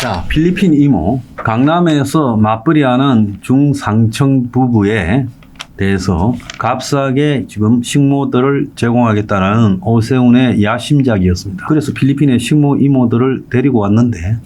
자, 필리핀 이모, 강남에서 맞벌이하는 중상층 부부에 대해서 값싸게 지금 식모들을 제공하겠다라는 오세훈의 야심작이었습니다. 그래서 필리핀의 식모 이모들을 데리고 왔는데,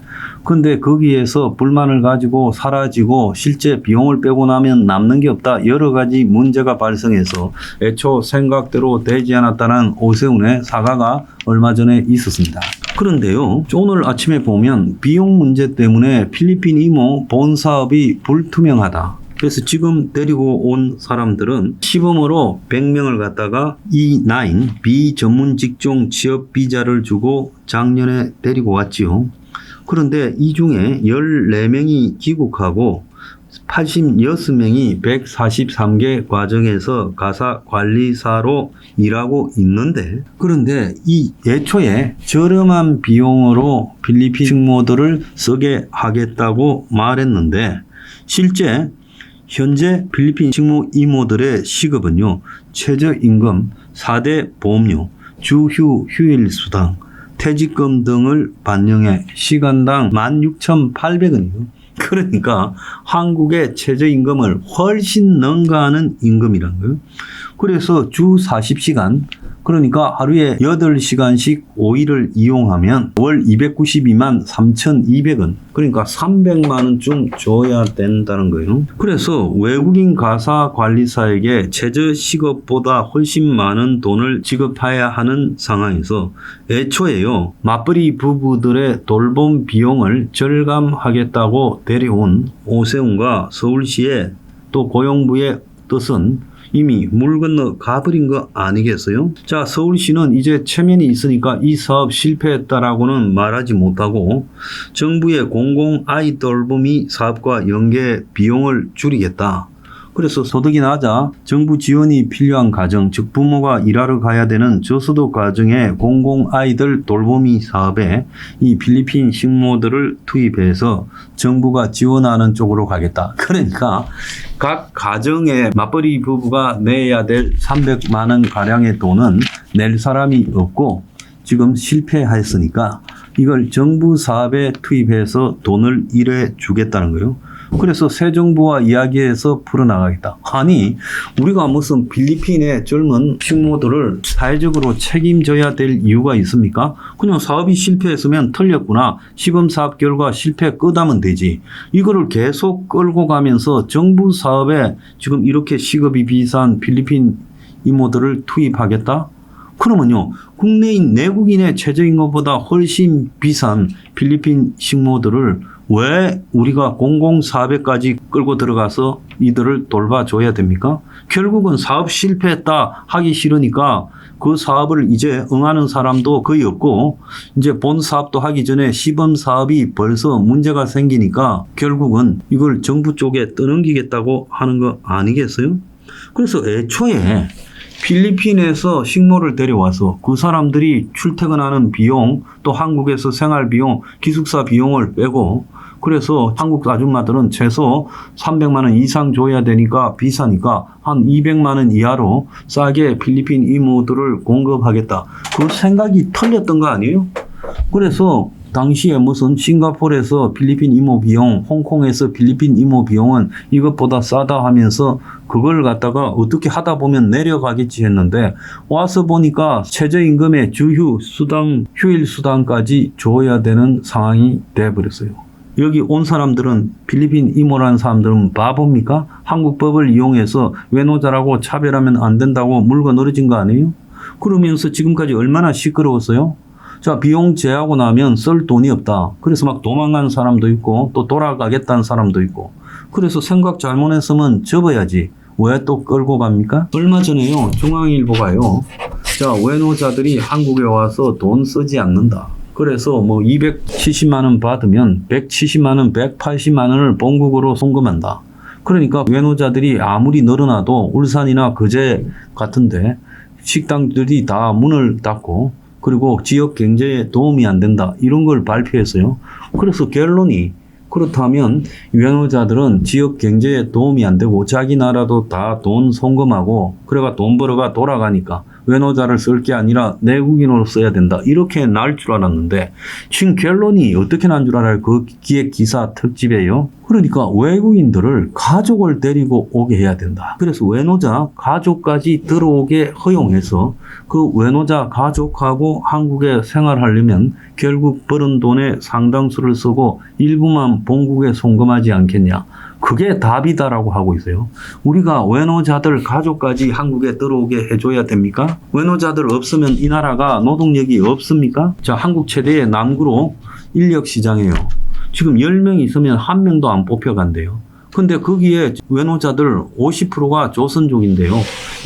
근데 거기에서 불만을 가지고 사라지고 실제 비용을 빼고 나면 남는 게 없다, 여러 가지 문제가 발생해서 애초 생각대로 되지 않았다는 오세훈의 사과가 얼마 전에 있었습니다. 그런데요, 오늘 아침에 보면 비용 문제 때문에 필리핀 이모 본 사업이 불투명하다. 그래서 지금 데리고 온 사람들은 시범으로 100명을 갖다가 E9 비전문 직종 취업 비자를 주고 작년에 데리고 왔지요. 그런데 이 중에 14명이 귀국하고 86명이 143개 과정에서 가사 관리사로 일하고 있는데, 그런데 이 애초에 저렴한 비용으로 필리핀 식모들을 쓰게 하겠다고 말했는데, 실제 현재 필리핀 식모 이모들의 시급은요, 최저임금, 4대 보험료, 주휴 휴일수당, 퇴직금 등을 반영해 시간당 16,800원이요. 그러니까 한국의 최저임금을 훨씬 능가하는 임금이라는 거예요. 그래서 주 40시간, 그러니까 하루에 8시간씩 5일을 이용하면 월 292만 3,200원, 그러니까 300만 원쯤 줘야 된다는 거예요. 그래서 외국인 가사 관리사에게 최저 시급보다 훨씬 많은 돈을 지급해야 하는 상황에서 애초에요, 맞벌이 부부들의 돌봄 비용을 절감하겠다고 데려온 오세훈과 서울시의 또 고용부의 뜻은 이미 물 건너 가버린 거 아니겠어요? 자, 서울시는 이제 체면이 있으니까 이 사업 실패했다라고는 말하지 못하고 정부의 공공 아이 돌보미 사업과 연계 비용을 줄이겠다. 그래서 소득이 낮아 정부 지원이 필요한 가정, 즉 부모가 일하러 가야 되는 저소득 가정의 공공 아이들 돌보미 사업에 이 필리핀 식모들을 투입해서 정부가 지원하는 쪽으로 가겠다. 그러니까 각 가정의 맞벌이 부부가 내야 될 300만 원 가량의 돈은 낼 사람이 없고 지금 실패했으니까 이걸 정부 사업에 투입해서 돈을 일해 주겠다는 거예요. 그래서 새 정부와 이야기해서 풀어나가겠다. 아니, 우리가 무슨 필리핀의 젊은 식모들을 사회적으로 책임져야 될 이유가 있습니까? 그냥 사업이 실패했으면 털렸구나, 시범사업 결과 실패 끝하면 되지. 이거를 계속 끌고 가면서 정부 사업에 지금 이렇게 시급이 비싼 필리핀 이모들을 투입하겠다? 그러면요, 국내인 내국인의 최저임금보다 훨씬 비싼 필리핀 식모들을 왜 우리가 공공사업에까지 끌고 들어가서 이들을 돌봐줘야 됩니까? 결국은 사업 실패했다 하기 싫으니까 그 사업을 이제 응하는 사람도 거의 없고, 이제 본 사업도 하기 전에 시범 사업이 벌써 문제가 생기니까 결국은 이걸 정부 쪽에 떠넘기겠다고 하는 거 아니겠어요? 그래서 애초에 필리핀에서 식모를 데려와서 그 사람들이 출퇴근하는 비용, 또 한국에서 생활 비용, 기숙사 비용을 빼고, 그래서 한국 아줌마들은 최소 300만 원 이상 줘야 되니까 비싸니까 한 200만 원 이하로 싸게 필리핀 이모들을 공급하겠다. 그 생각이 틀렸던 거 아니에요? 그래서 당시에 무슨 싱가포르에서 필리핀 이모 비용, 홍콩에서 필리핀 이모 비용은 이것보다 싸다 하면서 그걸 갖다가 어떻게 하다 보면 내려가겠지 했는데, 와서 보니까 최저임금의 주휴 수당, 휴일 수당까지 줘야 되는 상황이 돼버렸어요. 여기 온 사람들은, 필리핀 이모라는 사람들은 바보입니까? 한국 법을 이용해서 외노자라고 차별하면 안 된다고 물고 늘어진 거 아니에요? 그러면서 지금까지 얼마나 시끄러웠어요? 자, 비용 제하고 나면 쓸 돈이 없다. 그래서 막 도망가는 사람도 있고 또 돌아가겠다는 사람도 있고, 그래서 생각 잘못했으면 접어야지 왜 또 끌고 갑니까? 얼마 전에요, 중앙일보가요, 자, 외노자들이 한국에 와서 돈 쓰지 않는다. 그래서 뭐 270만 원 받으면 170만 원, 180만 원을 본국으로 송금한다. 그러니까 외노자들이 아무리 늘어나도 울산이나 거제 같은데 식당들이 다 문을 닫고, 그리고 지역 경제에 도움이 안 된다, 이런 걸 발표했어요. 그래서 결론이, 그렇다면 외노자들은 지역 경제에 도움이 안 되고 자기 나라도 다 돈 송금하고 그래가 돈 벌어가 돌아가니까 외노자를 쓸 게 아니라 내국인으로 써야 된다. 이렇게 날 줄 알았는데 지금 결론이 어떻게 난 줄 알아요? 그 기획 기사 특집에요. 그러니까 외국인들을 가족을 데리고 오게 해야 된다. 그래서 외노자 가족까지 들어오게 허용해서 그 외노자 가족하고 한국에 생활하려면 결국 벌은 돈의 상당수를 쓰고 일부만 본국에 송금하지 않겠냐. 그게 답이다라고 하고 있어요. 우리가 외노자들 가족까지 한국에 들어오게 해줘야 됩니까? 외노자들 없으면 이 나라가 노동력이 없습니까? 자, 한국 최대의 남구로 인력시장이에요. 지금 10명 있으면 1명도 안 뽑혀간대요. 근데 거기에 외노자들 50%가 조선족인데요.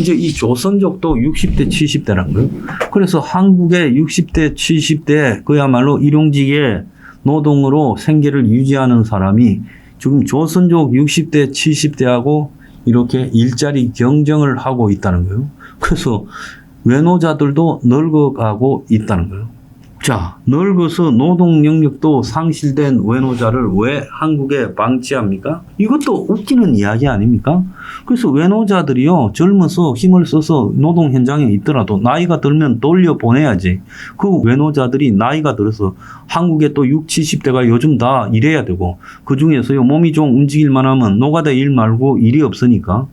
이제 이 조선족도 60대, 70대란 거예요. 그래서 한국의 60대, 70대 그야말로 일용직의 노동으로 생계를 유지하는 사람이 지금 조선족 60대, 70대하고 이렇게 일자리 경쟁을 하고 있다는 거예요. 그래서 외노자들도 늙어가고 있다는 거예요. 자, 늙어서 노동 능력도 상실된 외노자를 왜 한국에 방치합니까? 이것도 웃기는 이야기 아닙니까? 그래서 외노자들이요, 젊어서 힘을 써서 노동 현장에 있더라도 나이가 들면 돌려보내야지. 그 외노자들이 나이가 들어서 한국에 또 60, 70대가 요즘 다 일해야 되고, 그 중에서요, 몸이 좀 움직일만 하면 노가다 일 말고 일이 없으니까.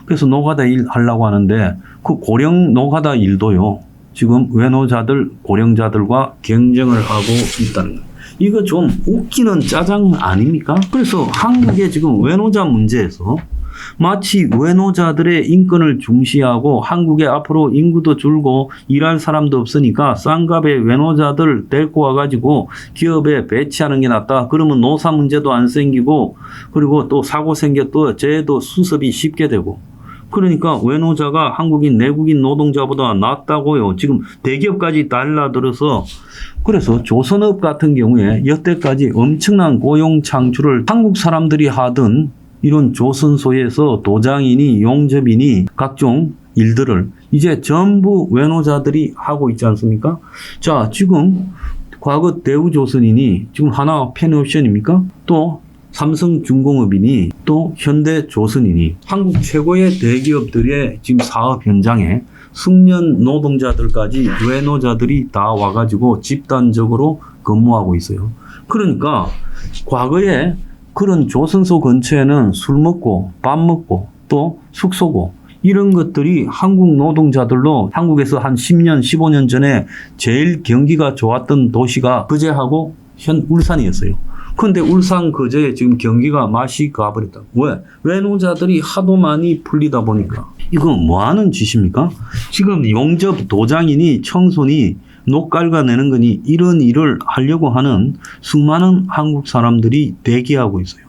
그래서 노가다 일 하려고 하는데, 그 고령 노가다 일도요, 지금 외노자들, 고령자들과 경쟁을 하고 있다는 거예요. 이거 좀 웃기는 짜장 아닙니까? 그래서 한국의 지금 외노자 문제에서 마치 외노자들의 인권을 중시하고 한국에 앞으로 인구도 줄고 일할 사람도 없으니까 쌍갑의 외노자들 데리고 와가지고 기업에 배치하는 게 낫다. 그러면 노사 문제도 안 생기고 그리고 또 사고 생겨 또 재해도 수습이 쉽게 되고 그러니까 외노자가 한국인 내국인 노동자보다 낫다고요. 지금 대기업까지 달라들어서 그래서 조선업 같은 경우에 여태까지 엄청난 고용 창출을 한국 사람들이 하던 이런 조선소에서 도장이니 용접이니 각종 일들을 이제 전부 외노자들이 하고 있지 않습니까? 자, 지금 과거 대우조선인이 지금 하나 펜옵션입니까? 또 삼성중공업이니 또 현대조선이니 한국 최고의 대기업들의 지금 사업 현장에 숙련 노동자들까지 외노자들이 다 와가지고 집단적으로 근무하고 있어요. 그러니까 과거에 그런 조선소 근처에는 술 먹고 밥 먹고 또 숙소고 이런 것들이 한국 노동자들로 한국에서 한 10년, 15년 전에 제일 경기가 좋았던 도시가 거제하고 울산이었어요. 근데 울산 거제에 지금 경기가 맛이 가버렸다. 왜? 외노자들이 하도 많이 풀리다 보니까. 이거 뭐 하는 짓입니까? 지금 용접 도장이니 청소니 녹 깔아내는 거니 이런 일을 하려고 하는 수많은 한국 사람들이 대기하고 있어요.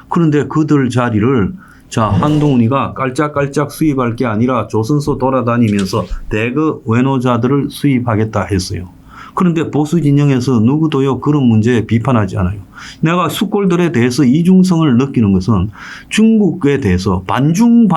그런데 그들 자리를 자, 한동훈이가 깔짝깔짝 수입할 게 아니라 조선소 돌아다니면서 대거 외노자들을 수입하겠다 했어요. 그런데 보수 진영에서 누구도요 그런 문제에 비판하지 않아요. 내가 숙골들에 대해서 이중성을 느끼는 것은 중국에 대해서 반중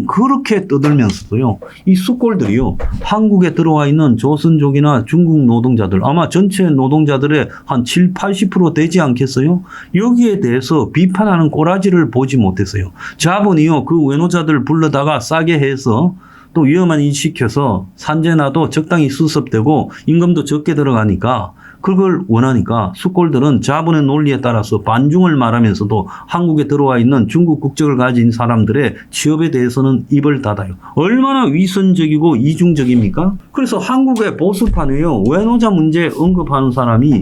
그렇게 떠들면서도요 이 숙골들이요 한국에 들어와 있는 조선족이나 중국 노동자들 아마 전체 노동자들의 한 7, 80% 되지 않겠어요? 여기에 대해서 비판하는 꼬라지를 보지 못했어요. 자본이요 그 외노자들 불러다가 싸게 해서 또 위험한 일 시켜서 산재나도 적당히 수습되고 임금도 적게 들어가니까 그걸 원하니까 숙골들은 자본의 논리에 따라서 반중을 말하면서도 한국에 들어와 있는 중국 국적을 가진 사람들의 취업에 대해서는 입을 닫아요. 얼마나 위선적이고 이중적입니까? 그래서 한국의 보수판에요 외노자 문제 언급하는 사람이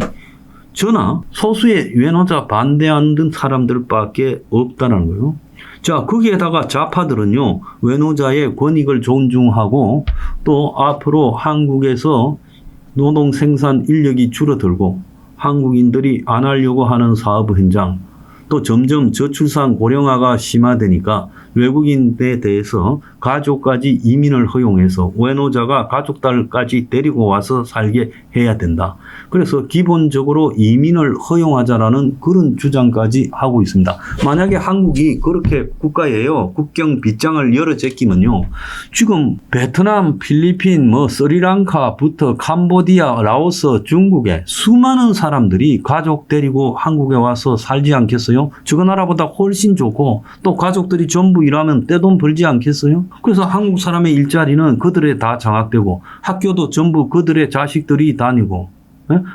저나 소수의 외노자 반대하는 사람들밖에 없다는 거예요. 자, 거기에다가 좌파들은요, 외노자의 권익을 존중하고 또 앞으로 한국에서 노동 생산 인력이 줄어들고 한국인들이 안 하려고 하는 사업 현장 또 점점 저출산 고령화가 심화되니까 외국인에 대해서 가족까지 이민을 허용해서 외노자가 가족들까지 데리고 와서 살게 해야 된다. 그래서 기본적으로 이민을 허용하자라는 그런 주장까지 하고 있습니다. 만약에 한국이 그렇게 국가에요 국경 빗장을 열어 제끼면요 지금 베트남, 필리핀, 스리랑카부터 캄보디아, 라오스, 중국에 수많은 사람들이 가족 데리고 한국에 와서 살지 않겠어요? 아니겠어요? 저 나라보다 훨씬 좋고 또 가족들이 전부 일하면 떼돈 벌지 않겠어요? 그래서 한국 사람의 일자리는 그들에 다 장악되고 학교도 전부 그들의 자식들이 다니고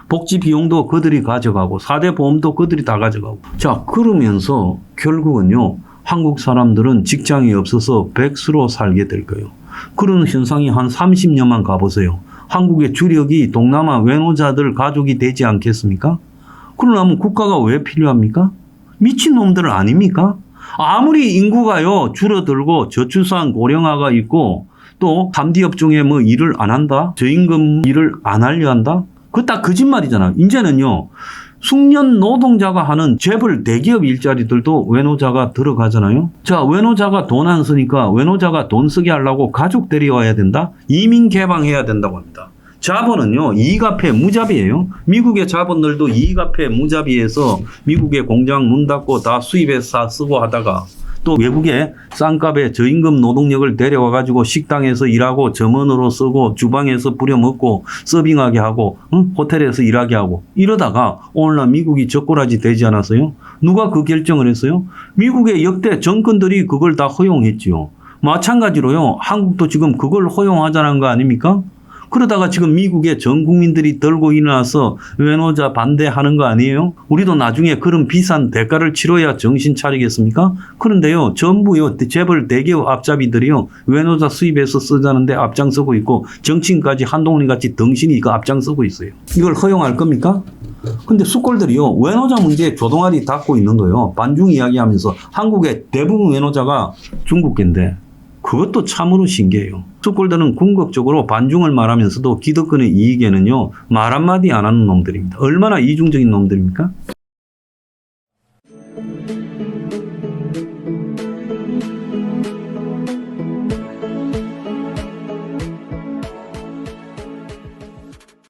복지 비용도 그들이 가져가고 4대 보험도 그들이 다 가져가고. 자, 그러면서 결국은요, 한국 사람들은 직장이 없어서 백수로 살게 될 거예요. 그런 현상이 한 30년만 가보세요. 한국의 주력이 동남아 외노자들 가족이 되지 않겠습니까? 그러려면 국가가 왜 필요합니까? 미친놈들 아닙니까? 아무리 인구가요, 줄어들고 저출산 고령화가 있고 또 3D 업종에 뭐 일을 안 한다? 저임금 일을 안 하려 한다? 그거 다 거짓말이잖아. 이제는요, 숙련 노동자가 하는 재벌 대기업 일자리들도 외노자가 들어가잖아요. 자, 외노자가 돈 안 쓰니까 외노자가 돈 쓰게 하려고 가족 데려와야 된다? 이민 개방해야 된다고 합니다. 자본은요, 이익앞에 무자비예요. 미국의 자본들도 이익앞에 무자비해서 미국의 공장 문 닫고 다 수입해서 다 쓰고 하다가 또 외국에 싼값에 저임금 노동력을 데려와 가지고 식당에서 일하고 점원으로 쓰고 주방에서 부려 먹고 서빙하게 하고 호텔에서 일하게 하고 이러다가 오늘날 미국이 젓가락이 되지 않았어요? 누가 그 결정을 했어요? 미국의 역대 정권들이 그걸 다 허용했지요. 마찬가지로요, 한국도 지금 그걸 허용하자는 거 아닙니까? 그러다가 지금 미국의 전 국민들이 들고 일어나서 외노자 반대하는 거 아니에요? 우리도 나중에 그런 비싼 대가를 치러야 정신 차리겠습니까? 그런데요, 전부요, 재벌 대기업 앞잡이들이요, 외노자 수입해서 쓰자는데 앞장서고 있고, 정치인까지 한동훈이 같이 덩신이 그 앞장서고 있어요. 이걸 허용할 겁니까? 근데 숙골들이요, 외노자 문제에 조동아리 닫고 있는 거예요. 반중 이야기하면서 한국의 대부분 외노자가 중국계인데, 그것도 참으로 신기해요. 숙골들은 궁극적으로 반중을 말하면서도 기득권의 이익에는요, 말 한마디 안 하는 놈들입니다. 얼마나 이중적인 놈들입니까?